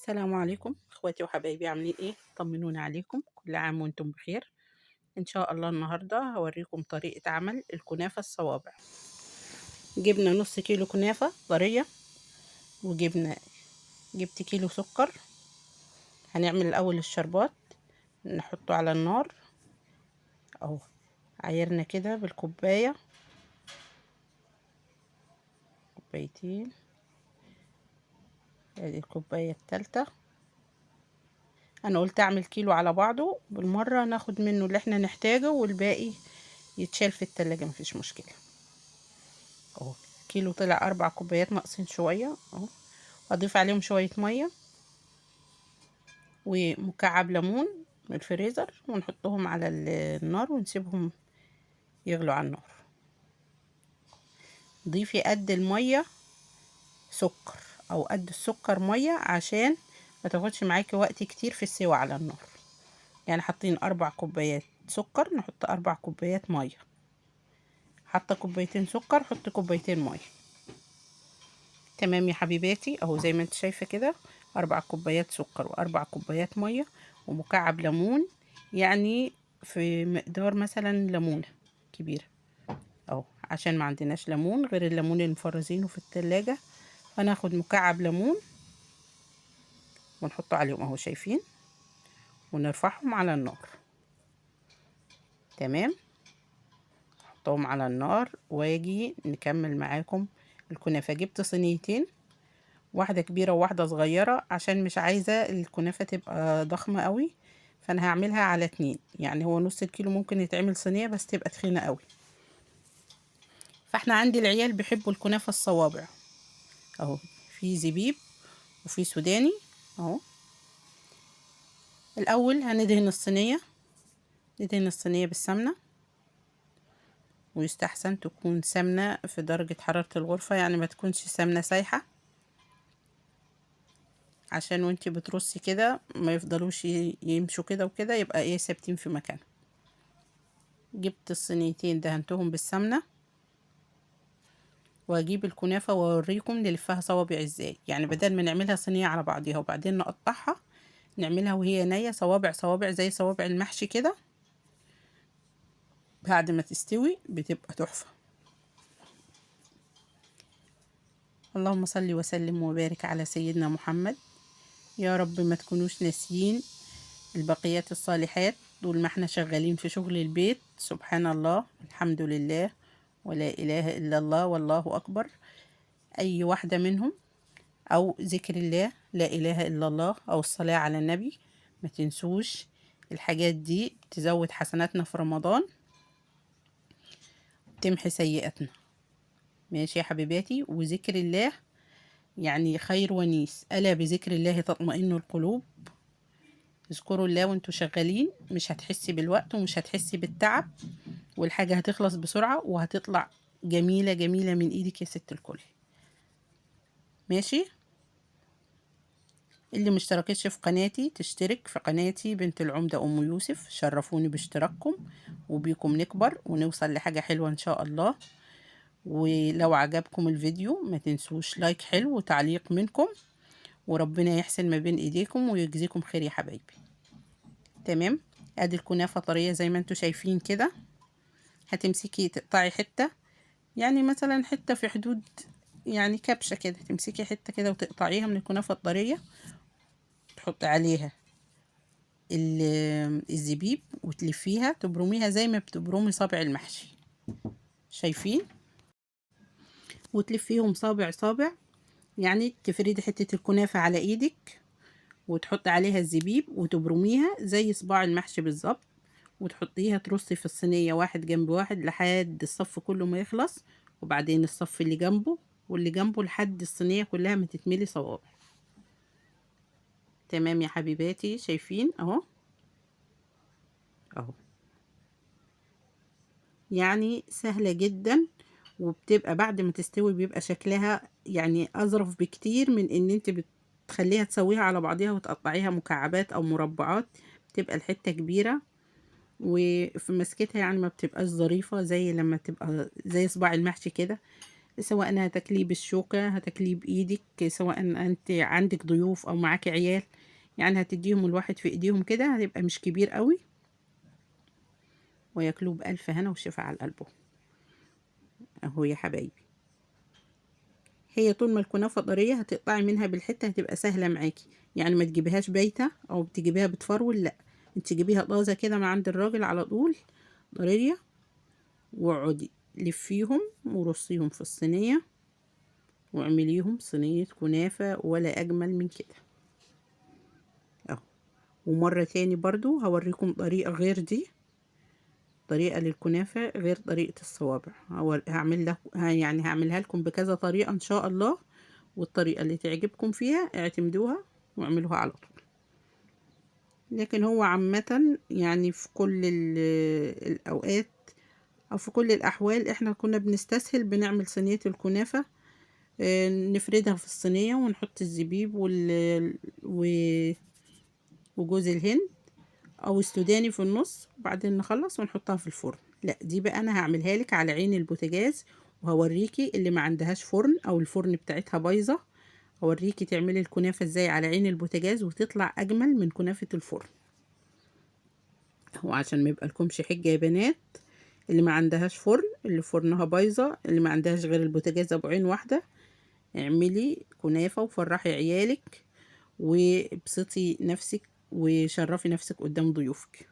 السلام عليكم اخواتي وحبايبي، عاملين ايه؟ طمنونا عليكم، كل عام وانتم بخير. ان شاء الله النهارده هوريكم طريقه عمل الكنافه الصوابع. جبنا نص كيلو كنافه طريه، جبت كيلو سكر. هنعمل الاول الشربات، نحطه على النار اهو. عايرنا كده بالكوبايه، كوبايتين. ادي الكوبايه التالتة. انا قلت اعمل كيلو على بعضه بالمره، ناخد منه اللي احنا نحتاجه والباقي يتشال في التلاجة، مفيش مشكله. اهو كيلو طلع 4 كوبايات ناقصين شويه اهو. اضيف عليهم شويه ميه ومكعب ليمون من الفريزر، ونحطهم على النار ونسيبهم يغلوا على النار. ضيفي قد الميه سكر او قد السكر ميه، عشان ما تاخدش معاكي وقت كتير في السوا على النار. يعني حاطين 4 كوبايات سكر، نحط 4 كوبايات ميه. حاطه كوبايتين سكر، حط كوبايتين ميه. تمام يا حبيباتي، اهو زي ما انت شايفه كده، 4 كوبايات سكر و4 كوبايات ميه ومكعب ليمون، يعني في مقدار مثلا ليمونه كبيره اهو، عشان ما عندناش ليمون غير الليمون اللي مفرزينه في التلاجة. هناخد مكعب ليمون ونحطه عليهم اهو، شايفين، ونرفعهم على النار. تمام، نحطهم على النار واجي نكمل معاكم الكنافه. جبت صينيتين، واحدة كبيرة وواحدة صغيرة، عشان مش عايزة الكنافة تبقى ضخمة قوي، فانا هعملها على 2. يعني هو نص الكيلو ممكن يتعمل صينية بس تبقى تخينة قوي. فاحنا عندي العيال بيحبوا الكنافة الصوابع اهو، في زبيب وفي سوداني اهو. الاول هندهن الصينية، ندهن الصينية بالسمنة، ويستحسن تكون سمنة في درجة حرارة الغرفة، يعني ما تكونش سمنة سايحة، عشان وانتي بترصي كده ما يفضلوش يمشوا كده وكده، يبقى ايه ثابتين في مكان. جبت الصينيتين دهنتهم بالسمنة، واجيب الكنافة واوريكم نلفها صوابع ازاي. يعني بدل ما نعملها صينية على بعضيها وبعدين نقطعها، نعملها وهي نية صوابع صوابع زي صوابع المحشي كده. بعد ما تستوي بتبقى تحفة. اللهم صل وسلم وبارك على سيدنا محمد. يا رب ما تكونوش ناسيين البقيات الصالحات طول ما احنا شغالين في شغل البيت. سبحان الله، الحمد لله، ولا إله إلا الله، والله أكبر. أي واحدة منهم، أو ذكر الله، لا إله إلا الله، أو الصلاة على النبي. ما تنسوش الحاجات دي، تزود حسناتنا في رمضان، تمحي سيئاتنا. ماشي يا حبيباتي، وذكر الله يعني خير ونيس، ألا بذكر الله تطمئن القلوب. اذكروا الله وانتوا شغالين، مش هتحسي بالوقت ومش هتحسي بالتعب، والحاجة هتخلص بسرعة وهتطلع جميلة جميلة من ايدك يا ست الكل. ماشي. اللي مشتركتش في قناتي تشترك في قناتي بنت العمدة أم يوسف. شرفوني باشتراككم، وبيكم نكبر ونوصل لحاجة حلوة إن شاء الله. ولو عجبكم الفيديو ما تنسوش لايك حلو وتعليق منكم، وربنا يحسن ما بين ايديكم ويجزيكم خير يا حبايبي. تمام. ادي الكنافة طرية زي ما انتوا شايفين كده. هتمسكي تقطعي حتة، يعني مثلا حتة في حدود يعني كبشة كده، تمسكي حتة كده وتقطعيها من الكنافة الطرية، تحطي عليها الزبيب وتلفيها، تبرميها زي ما بتبرمي صابع المحشي، شايفين، وتلفيهم صابع صابع. يعني تفردي حتة الكنافة على ايدك وتحطي عليها الزبيب وتبرميها زي صباع المحشي بالظبط، وتحطيها ترصي في الصينية واحد جنب واحد لحد الصف كله ما يخلص، وبعدين الصف اللي جنبه واللي جنبه، لحد الصينية كلها ما تتملي صوابع. تمام يا حبيباتي، شايفين اهو اهو. يعني سهلة جدا، وبتبقى بعد ما تستوي بيبقى شكلها يعني أظرف بكتير من ان انت بتخليها تسويها على بعضيها وتقطعيها مكعبات او مربعات. بتبقى الحتة كبيرة، وفي مسكتها يعني ما بتبقاش ظريفة زي لما تبقى زي صباع المحشي كده. سواء هتاكليه بالشوكة، هتاكليه بإيدك، سواء انت عندك ضيوف او معاكي عيال، يعني هتديهم الواحد في ايديهم كده، هيبقى مش كبير قوي، وياكلوه بألف هنا وشفا على قلبه. اهو يا حبايبي، هي طول ما الكنافة طرية هتقطعي منها بالحتة، هتبقى سهلة معاكي، يعني ما تجيبيهاش بايتة او تجيبيها بتفرول، لا، انت تجيبيها طازة كده من عند الراجل على طول طرية، واقعدي لفيهم ورصيهم في الصينية، واعمليهم صينية كنافة ولا أجمل من كده. اهو. ومرة تاني برضو هوريكم طريقة غير دي، طريقة للكنافة غير طريقة الصوابع، هعمل لك يعني هعملها لكم بكذا طريقة إن شاء الله، والطريقة اللي تعجبكم فيها اعتمدوها واعملوها على طول. لكن هو عامة يعني في كل الأوقات أو في كل الأحوال احنا كنا بنستسهل بنعمل صينية الكنافة، نفردها في الصينية ونحط الزبيب وجوز الهند او السوداني في النص، وبعدين نخلص ونحطها في الفرن. لا، دي بقى انا هعملها لك على عين البوتاجاز، وهوريكي اللي ما عندهاش فرن او الفرن بتاعتها بايظة، هوريكي تعملي الكنافة ازاي على عين البوتاجاز وتطلع اجمل من كنافة الفرن. وعشان ما يبقى لكمش حجة يا بنات، اللي ما عندهاش فرن، اللي فرنها بايظة، اللي ما عندهاش غير البوتاجاز ابو عين واحدة، اعملي كنافة وفرحي عيالك وابسطي نفسك وشرفي نفسك قدام ضيوفك،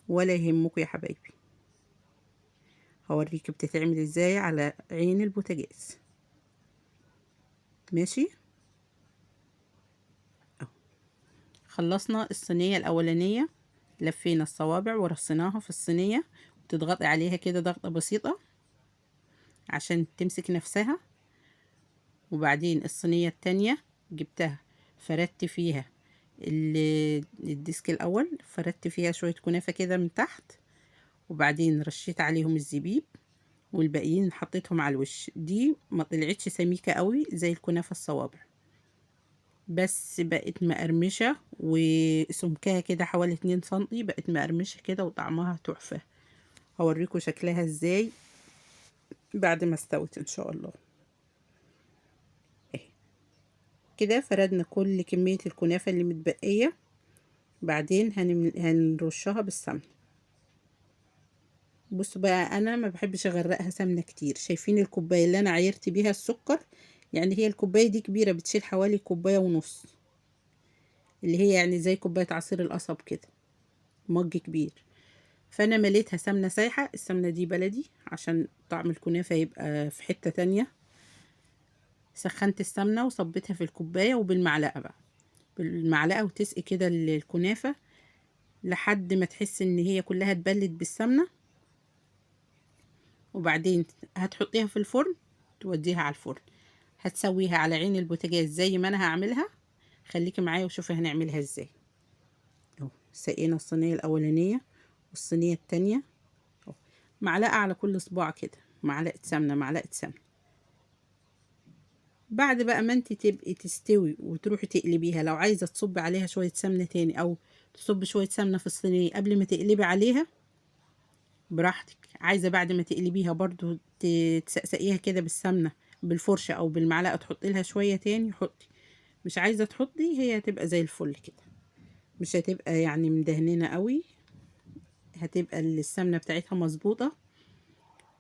ولا يهمكوا يا حبايبي. هوريك بتتعمل ازاي على عين البوتاجاز. ماشي. اهو خلصنا الصينية الاولانية، لفينا الصوابع ورصيناها في الصينية، وتضغطي عليها كده ضغطة بسيطة عشان تمسك نفسها. وبعدين الصينية التانية جبتها، فردت فيها الديسك الاول، فردت فيها شوية كنافة كده من تحت، وبعدين رشيت عليهم الزبيب، والباقيين حطيتهم على الوش. دي ما طلعتش سميكة قوي زي الكنافة الصوابع، بس بقت مقرمشة وسمكها كده حوالي 2 سنتي، بقت مقرمشة كده وطعمها تحفة. هوريكم شكلها ازاي بعد ما استوت ان شاء الله. اهي كده فردنا كل كمية الكنافة اللي متبقية، بعدين هنرشها بالسمنة. بصوا بقى، انا ما بحبش اغرقها سمنة كتير. شايفين الكوباية اللي انا عايرت بيها السكر؟ يعني هي الكوباية دي كبيرة، بتشيل حوالي كوباية ونص، اللي هي يعني زي كوباية عصير القصب كده، مج كبير. فانا مليتها سمنة سايحة، السمنة دي بلدي عشان طعم الكنافة يبقى في حتة تانية. سخنت السمنة وصبيتها في الكوباية، وبالمعلقة بقى، بالمعلقة وتسقي كده الكنافة لحد ما تحس ان هي كلها اتبلت بالسمنة. وبعدين هتحطيها في الفرن، توديها على الفرن، هتسويها على عين البوتاجاز زي ما انا هعملها. خليكي معايا وشوفي هنعملها ازاي. اهو سقينا الصينية الاولانية والصينية التانية، اهو معلقة على كل صباع كده، معلقة سمنة معلقة سمنة. بعد بقى ما انت تبقي تستوي وتروحي تقلبيها، لو عايزة تصبي عليها شوية سمنة تاني، او تصبي شوية سمنة في الصينية قبل ما تقلبي عليها براحتك. عايزة بعد ما تقلبيها برضو تسقسقيها كده بالسمنة بالفرشة او بالمعلقة، تحطي لها شوية تاني حطي. مش عايزة تحطي، هي هتبقى زي الفل كده، مش هتبقى يعني مدهننة قوي، هتبقى السمنة بتاعتها مظبوطة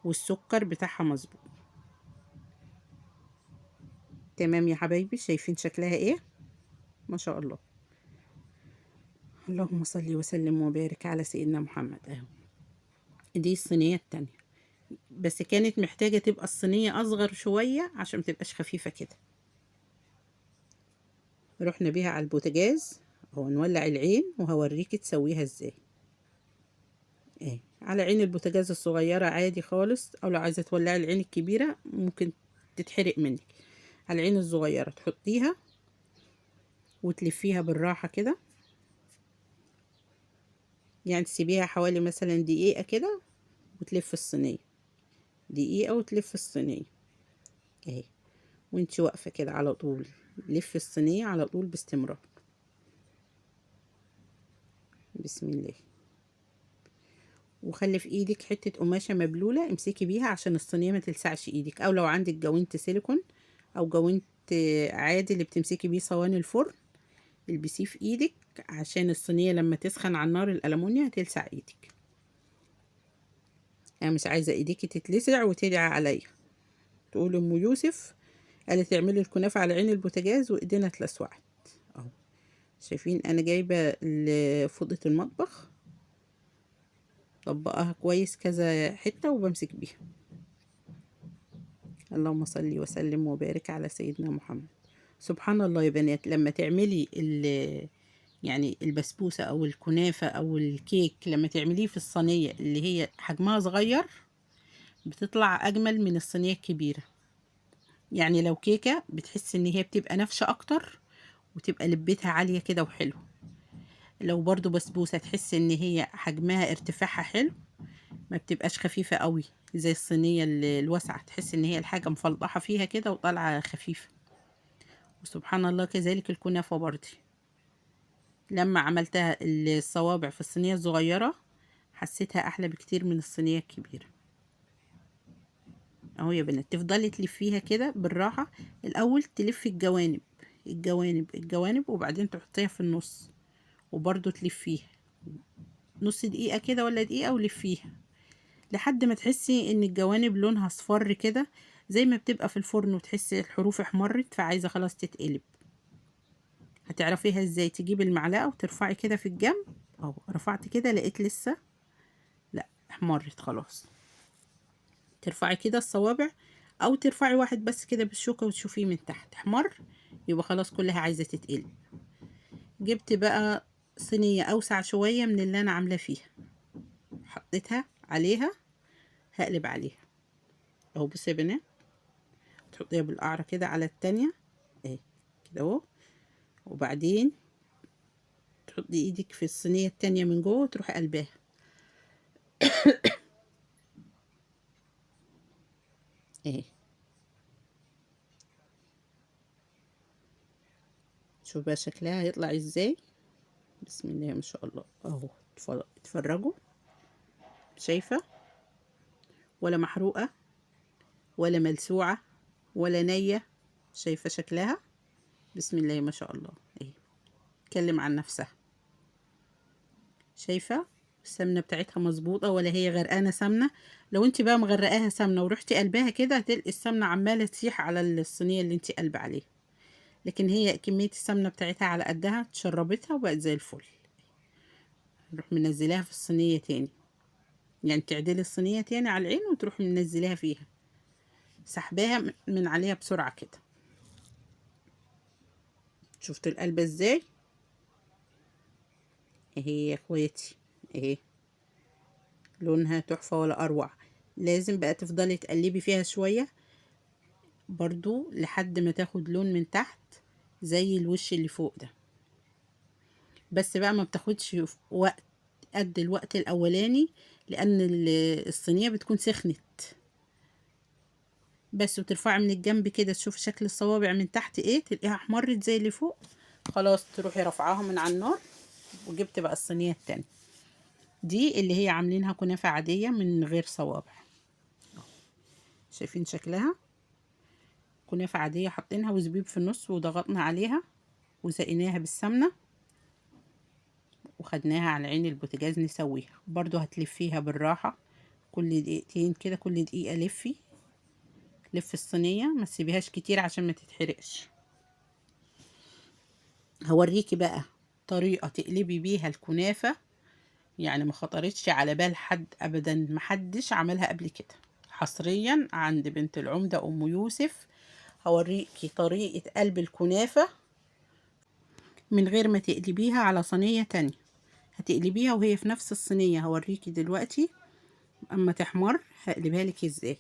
والسكر بتاعها مظبوط. تمام يا حبايبي، شايفين شكلها ايه؟ ما شاء الله. اللهم صل وسلم وبارك على سيدنا محمد. اهو دي الصينية التانية، بس كانت محتاجة تبقى الصينية اصغر شوية عشان متبقاش خفيفة كده. رحنا بيها على البوتاجاز، اهو نولع العين وهوريكي تسويها ازاي. ايه، على عين البوتاجاز الصغيرة عادي خالص، او لو عايزة تولعي العين الكبيرة ممكن تتحرق منك. على العين الصغيرة تحطيها وتلفيها بالراحة كده، يعني تسيبيها حوالي مثلا دقيقة كده وتلف الصينية، دقيقة وتلف الصينية اهي، وانتي واقفة كده على طول لف الصينية على طول باستمرار. بسم الله. وخلي في ايدك حتة قماشة مبلولة امسكي بيها عشان الصينية ما تلسعش ايدك، او لو عندك جوانت سيليكون او جوانت عادي اللي بتمسكي بيه صواني الفرن البسيه في ايدك عشان الصينية لما تسخن على النار الألمونيا هتلسع ايدك. انا مش عايزة ايديكي تتلسع وتدعي عليا تقول ام يوسف قالت تعملي الكنافة على عين البوتاجاز وايدينا اتلسعت. اهو شايفين انا جايبة فوطة المطبخ طبقها كويس كذا حتة وبمسك بيها. اللهم صل وسلم وبارك على سيدنا محمد. سبحان الله يا بنات، لما تعملي يعني البسبوسة او الكنافة او الكيك لما تعمليه في الصينية اللي هي حجمها صغير بتطلع اجمل من الصينية الكبيرة. يعني لو كيكة بتحس ان هي بتبقى نافشة اكتر وتبقى لبتها عالية كده وحلو. لو برضو بسبوسة تحس ان هي حجمها ارتفاعها حلو ما بتبقاش خفيفة قوي زي الصينية الواسعة، تحس ان هي الحاجة مفلطحة فيها كده وطالعة خفيفة. وسبحان الله كذلك الكنافة برضه لما عملتها الصوابع في الصينية الصغيرة حسيتها احلى بكتير من الصينية الكبيرة. اهو يا بنات تفضلي تلفيها كده بالراحة، الاول تلفي الجوانب الجوانب وبعدين تحطيها في النص وبرضه تلفيها نص دقيقة كده ولا دقيقة ولفيها لحد ما تحسي ان الجوانب لونها اصفر كده زي ما بتبقى في الفرن وتحسي الحروف احمرت فعايزة خلاص تتقلب. هتعرفيها ازاي؟ تجيبي المعلقة وترفعي كده في الجنب اهو رفعت كده لقيت لسه لا احمرت خلاص. ترفعي كده الصوابع او ترفعي واحد بس كده بالشوكة وتشوفيه من تحت احمر يبقى خلاص كلها عايزة تتقلب. جبت بقى صينية اوسع شوية من اللي انا عاملاه فيها حطيتها عليها هقلب عليها اهو. بصي يا بنات تحطيها بالقعرة كده على التانية اهي كده اهو، وبعدين تحطي ايدك في الصينية التانية من جوه وتروحي قلباها اهي. شوف بقى شكلها هيطلع ازاي. بسم الله ما شاء الله اهو. اتفرجوا شايفة ولا محروقة ولا ملسوعة ولا نية، شايفة شكلها بسم الله ما شاء الله اهي تكلم عن نفسها. شايفة السمنة بتاعتها مظبوطة ولا هي غرقانة سمنة؟ لو انت بقى مغرقاها سمنة ورحتي قلبها كده هتلقي السمنة عمالة تسيح على الصينية اللي انت قلبة عليها، لكن هي كمية السمنة بتاعتها على قدها تشربتها وبقت زي الفل. نروح منزلاها في الصينية تاني، يعني تعدلي الصينية تاني على العين وتروح منزلاها فيها سحباها من عليها بسرعة كده. شفتوا القلبة ازاي اهي يا اخواتي اهي لونها تحفة ولا اروع. لازم بقى تفضلي تقلبي فيها شوية برضو لحد ما تاخد لون من تحت زي الوش اللي فوق ده، بس بقى ما بتاخدش وقت قد الوقت الاولاني لان الصينية بتكون سخنت بس. وترفعي من الجنب كده تشوف شكل الصوابع من تحت ايه تلاقيها احمرت زي اللي فوق خلاص تروحي رافعاها من على النار. وجبت بقى الصينية التانية دي اللي هي عاملينها كنافة عادية من غير صوابع. شايفين شكلها كنافة عادية حاطينها وزبيب في النص وضغطنا عليها وسقيناها بالسمنة وخدناها على عين البوتاجاز نسويها. برضو هتلفيها بالراحة كل دقيقتين كده، كل دقيقة لف الصينية ما تسيبيهاش كتير عشان ما تتحرقش. هوريكي بقى طريقة تقلبي بيها الكنافة يعني ما خطرتش على بال حد ابدا، محدش عملها قبل كده، حصريا عند بنت العمدة ام يوسف. هوريكي طريقة قلب الكنافة من غير ما تقلبيها على صينية تانية، هتقلبيها وهي في نفس الصينية. هوريكي دلوقتي اما تحمر هقلبها لك ازاي.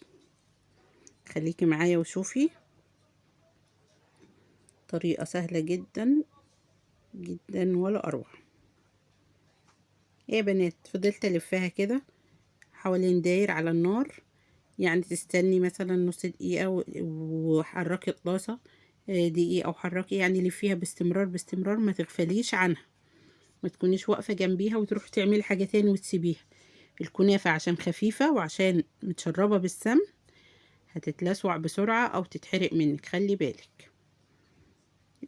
خليكي معايا وشوفي طريقة سهلة جدا جدا ولا اروع. ايه يا بنات فضلت الفها كده حوالين داير على النار، يعني تستني مثلا نص دقيقة وحركي الطاسة دقيقة وحركي يعني لفيها باستمرار ما تغفليش عنها، ما تكونيش واقفة جنبيها وتروحي تعملي حاجة تاني وتسيبيها. الكنافة عشان خفيفة وعشان متشربة بالسمن هتتلسوع بسرعة او تتحرق منك، خلي بالك.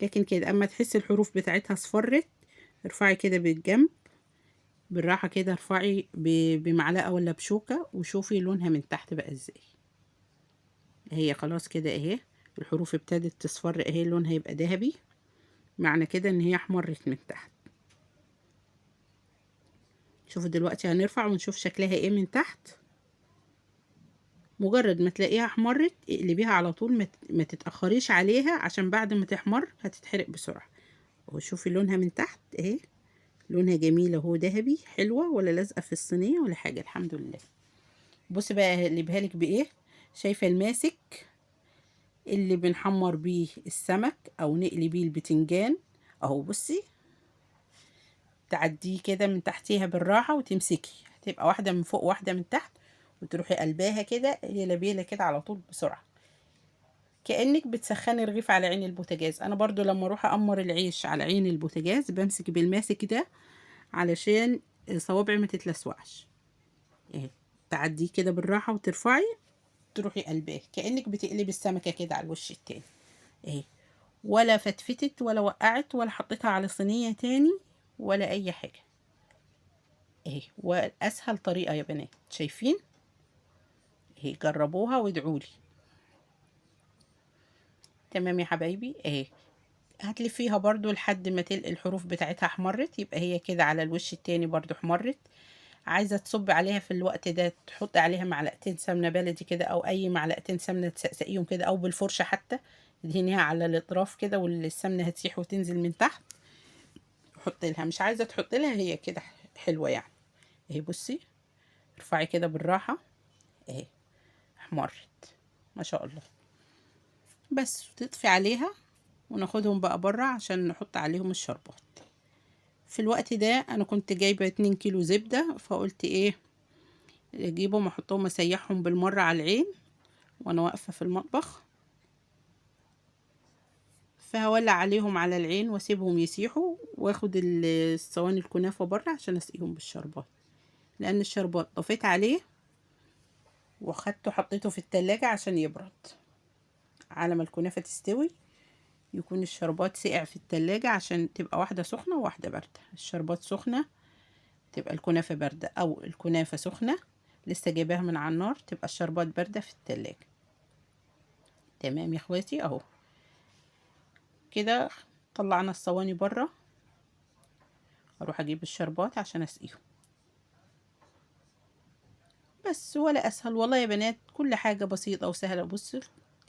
لكن كده اما تحسي الحروف بتاعتها اصفرت، ارفعي كده بالجنب بالراحة كده، ارفعي بمعلقة ولا بشوكة وشوفي لونها من تحت بقى ازاي. هي خلاص كده اهي، الحروف ابتدت تصفر اهي، لونها يبقى ذهبي، معنى كده ان هي احمرت من تحت. شوفوا دلوقتي هنرفع ونشوف شكلها ايه من تحت. مجرد ما تلاقيها احمرت اقلبيها على طول، ما تتأخريش عليها عشان بعد ما تحمر هتتحرق بسرعة. وشوفي لونها من تحت اهي، لونها جميل اهو، ذهبي، حلوة ولا لازقة في الصينية ولا حاجة، الحمد لله. بصي بقى هقلبها لك بايه. شايفة الماسك اللي بنحمر بيه السمك او نقلي بيه البتنجان اهو، بصي تعديه كده من تحتيها بالراحة وتمسكي، هتبقى واحدة من فوق واحدة من تحت، وتروحي قلباها كده هيلا بيلا كده على طول بسرعة، كأنك بتسخني رغيف على عين البوتاجاز. انا برضو لما اروح امر العيش على عين البوتاجاز بمسك بالماسك ده علشان صوابعي ما تتلسوعش اهي. تعديه كده بالراحة وترفعي، تروحي قلباه كأنك بتقلبي السمكة كده على الوش التاني اهي، ولا فتفتت ولا وقعت ولا حطيتها على صينية تاني ولا اي حاجة اهي. واسهل طريقة يا بنات، شايفين اهي، جربوها وادعولي. تمام يا حبايبي اهي، هتلفيها برضو لحد ما تلقي الحروف بتاعتها احمرت، يبقى هي كده على الوش التاني برضو احمرت. عايزة تصبي عليها في الوقت ده تحطي عليها معلقتين سمنة بلدي كده، او اي معلقتين سمنة تسقسقيهم كده، او بالفرشة حتى تدهنيها على الاطراف كده والسمنة هتسيح وتنزل من تحت. حطي لها، مش عايزة تحطي لها، هي كده حلوة يعني اهي. بصي ارفعي كده بالراحة اهي، احمرت ما شاء الله. بس تطفي عليها وناخدهم بقى بره عشان نحط عليهم الشربات. في الوقت ده انا كنت جايبة 2 كيلو زبدة، فقلت ايه اجيبهم احطهم اسيحهم بالمرة على العين وانا واقفة في المطبخ، فهولع عليهم على العين واسيبهم يسيحوا، واخد الصواني الكنافة بره عشان اسقيهم بالشربات. لان الشربات طفيت عليه واخدته حطيته في التلاجة عشان يبرد، على ما الكنافة تستوي يكون الشربات سقع في التلاجة، عشان تبقى واحدة سخنة وواحدة باردة. الشربات سخنة تبقى الكنافة باردة، او الكنافة سخنة لسه جايباها من على النار تبقى الشربات باردة في التلاجة. تمام يا اخواتي اهو كده. طلعنا الصواني بره، اروح اجيب الشربات عشان اسقيهم. بس ولا اسهل والله يا بنات، كل حاجة بسيطة وسهلة. بصوا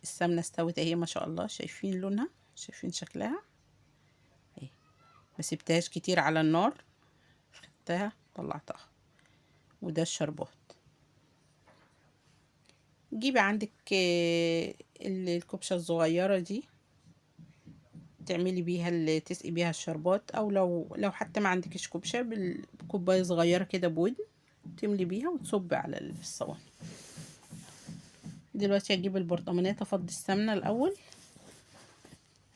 السمنة استوت اهي ما شاء الله، شايفين لونها، شايفين شكلها اهي. ما سبتهاش كتير على النار، خدتها طلعتها. وده الشربات. جيبي عندك الكبشة الصغيرة دي تعملي بيها اللي تسقي بيها الشربات، او لو حتى ما عندكش كبشة بكوباية صغيرة كده بودن تملي بيها وتصبي على الصواني. دلوقتي هجيب البرطمانات افضي السمنة الاول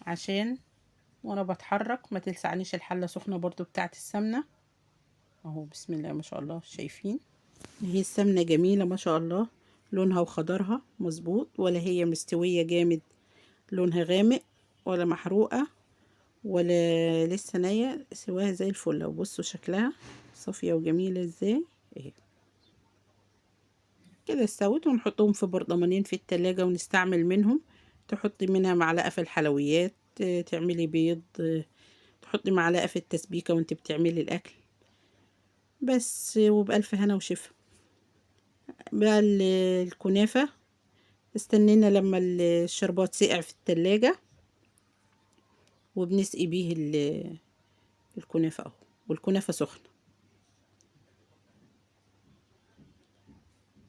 عشان وانا بتحرك ما تلسعنيش الحلة سخنة برضو بتاعت السمنة اهو. بسم الله ما شاء الله، شايفين هي السمنة جميلة ما شاء الله، لونها وخضرها مظبوط، ولا هي مستوية جامد لونها غامق، ولا محروقة، ولا لسه نية، سواها زي الفل. وبصوا شكلها صافية وجميلة ازاي اهي. كده استوت، ونحطهم في برطمانين في التلاجة ونستعمل منهم. تحطي منها معلقة في الحلويات، تعملي بيض، تحطي معلقة في التسبيكة وانت بتعملي الأكل بس. وبألف هنا وشفا. بقى الكنافة استنينا لما الشربات سقع في التلاجة، وبنسقي بيه الكنافة اهو، والكنافة سخنة.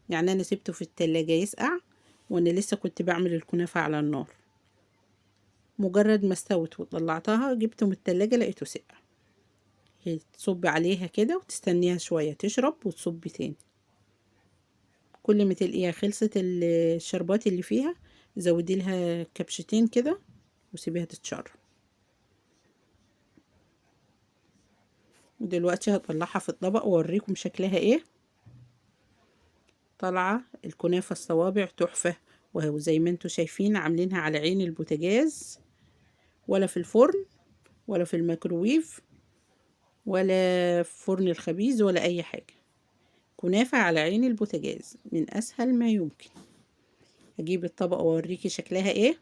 يعني انا سبته في التلاجة يسقع وانا لسه كنت بعمل الكنافة على النار. مجرد ما استوت وطلعتها جبته من التلاجة لقيته سقع. هي تصبي عليها كده وتستنيها شوية تشرب وتصبي تاني. كل ما تلاقيها خلصت الشربات اللي فيها زودي لها كبشتين كده وسيبيها تتشرب. ودلوقتي هطلعها في الطبق واوريكم شكلها ايه. طالعة الكنافة الصوابع تحفة. وهو زي ما انتوا شايفين عاملينها على عين البوتاجاز، ولا في الفرن ولا في الميكروويف ولا في فرن الخبيز ولا اي حاجة. كنافة على عين البوتاجاز من اسهل ما يمكن. هجيب الطبق واوريكي شكلها ايه.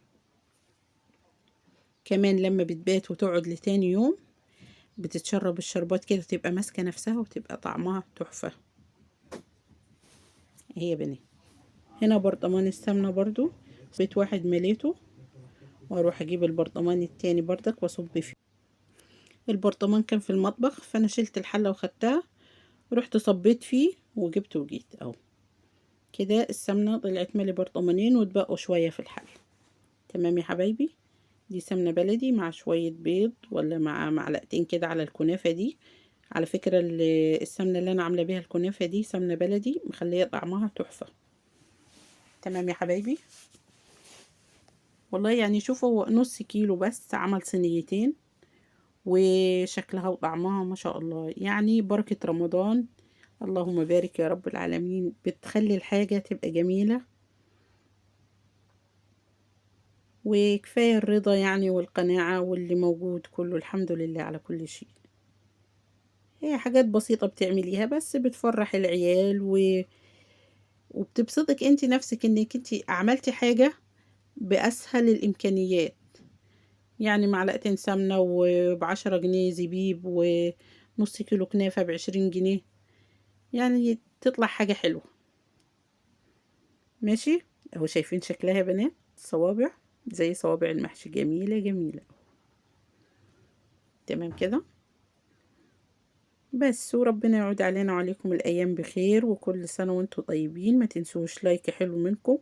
كمان لما بتبات وتقعد لتاني يوم بتتشرب الشربات كده، تبقى ماسكة نفسها وتبقى طعمها تحفة. هي بني هنا برطمان السمنة برضو بيت واحد مليته، واروح اجيب البرطمان التاني بردك واصب فيه. البرطمان كان في المطبخ فانا شلت الحلة وخدتها، رحت صبيت فيه وجبت وجيت اهو كده. السمنة طلعت مالي برطمانين واتبقوا شوية في الحل. تمام يا حبايبي. دي سمنة بلدي مع شوية بيض ولا مع معلقتين كده على الكنافة دي. على فكرة السمنة اللي انا عاملة بيها الكنافة دي سمنة بلدي مخلية طعمها تحفة. تمام يا حبايبي. والله يعني شوفوا هو نص كيلو بس عمل صينيتين، وشكلها وطعمها ما شاء الله. يعني بركة رمضان، اللهم بارك يا رب العالمين، بتخلي الحاجة تبقى جميلة. وكفاية الرضا يعني والقناعة واللي موجود كله، الحمد لله على كل شيء. هي حاجات بسيطة بتعمليها بس بتفرح العيال وبتبسطك انت نفسك انك انت عملتي حاجة بأسهل الإمكانيات. يعني معلقتين سمنة وب10 جنيه زبيب، ونص كيلو كنافة ب20 جنيه. يعني تطلع حاجة حلوة. ماشي. اهو شايفين شكلها يا بنات، صوابع زي صوابع المحشي، جميلة جميلة. تمام كده. بس وربنا يعود علينا وعليكم الأيام بخير، وكل سنة وانتم طيبين. ما تنسوش لايك حلو منكم،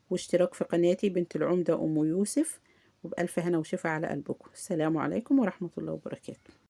واشتراك في قناتي بنت العمدة أم يوسف. وبألف هنا وشفا على قلبكم. السلام عليكم ورحمة الله وبركاته.